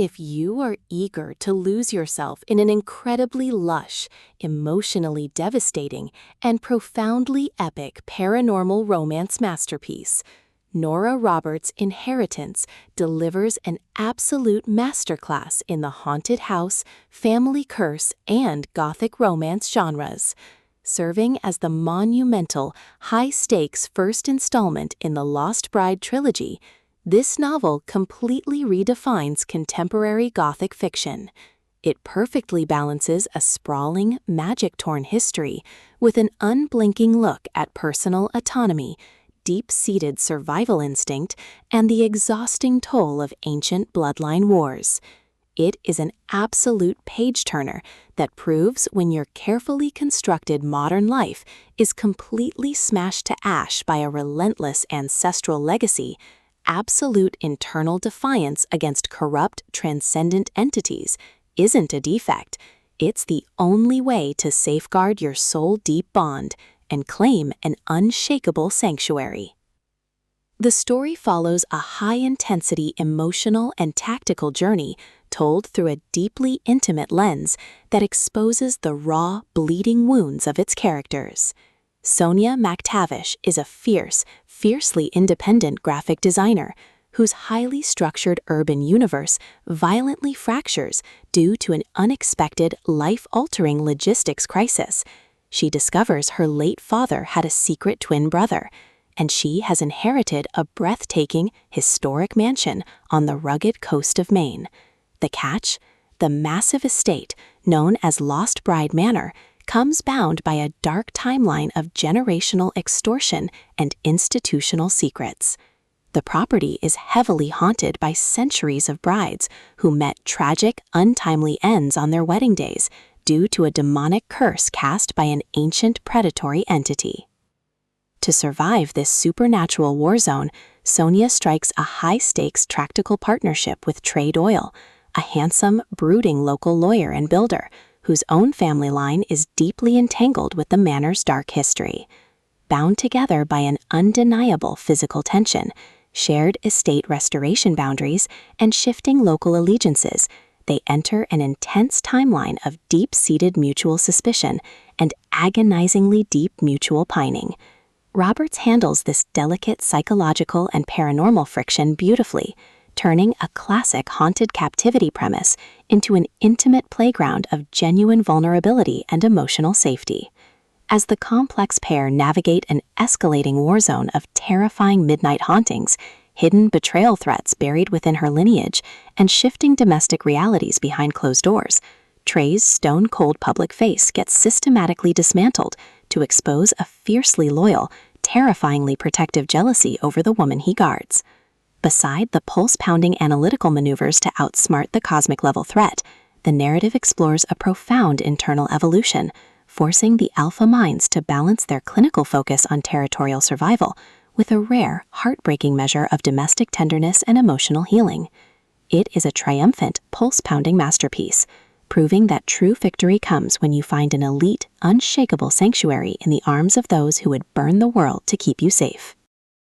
If you are eager to lose yourself in an incredibly lush, emotionally devastating, and profoundly epic paranormal romance masterpiece, Nora Roberts' Inheritance delivers an absolute masterclass in the haunted house, family curse, and Gothic romance genres. Serving as the monumental, high-stakes first installment in the Lost Bride Trilogy, this novel completely redefines contemporary Gothic fiction. It perfectly balances a sprawling, magic-torn history with an unblinking look at personal autonomy, deep-seated survival instinct, and the exhausting toll of ancient bloodline wars. It is an absolute page-turner that proves when your carefully constructed modern life is completely smashed to ash by a relentless ancestral legacy, absolute internal defiance against corrupt, transcendent entities isn't a defect. It's the only way to safeguard your soul-deep bond and claim an unshakable sanctuary. The story follows a high-intensity emotional and tactical journey told through a deeply intimate lens that exposes the raw, bleeding wounds of its characters. Sonia McTavish is a fiercely independent graphic designer whose highly structured urban universe violently fractures due to an unexpected, life-altering logistics crisis. She discovers her late father had a secret twin brother, and she has inherited a breathtaking, historic mansion on the rugged coast of Maine. The catch? The massive estate, known as Lost Bride Manor, comes bound by a dark timeline of generational extortion and institutional secrets. The property is heavily haunted by centuries of brides who met tragic, untimely ends on their wedding days due to a demonic curse cast by an ancient predatory entity. To survive this supernatural war zone, Sonia strikes a high-stakes tactical partnership with Trade Oil, a handsome, brooding local lawyer and builder whose own family line is deeply entangled with the manor's dark history. Bound together by an undeniable physical tension, shared estate restoration boundaries, and shifting local allegiances, they enter an intense timeline of deep-seated mutual suspicion and agonizingly deep mutual pining. Roberts handles this delicate psychological and paranormal friction beautifully, turning a classic haunted captivity premise into an intimate playground of genuine vulnerability and emotional safety. As the complex pair navigate an escalating war zone of terrifying midnight hauntings, hidden betrayal threats buried within her lineage, and shifting domestic realities behind closed doors, Trey's stone-cold public face gets systematically dismantled to expose a fiercely loyal, terrifyingly protective jealousy over the woman he guards. Beside the pulse-pounding analytical maneuvers to outsmart the cosmic-level threat, the narrative explores a profound internal evolution, forcing the alpha minds to balance their clinical focus on territorial survival with a rare, heartbreaking measure of domestic tenderness and emotional healing. It is a triumphant, pulse-pounding masterpiece, proving that true victory comes when you find an elite, unshakable sanctuary in the arms of those who would burn the world to keep you safe.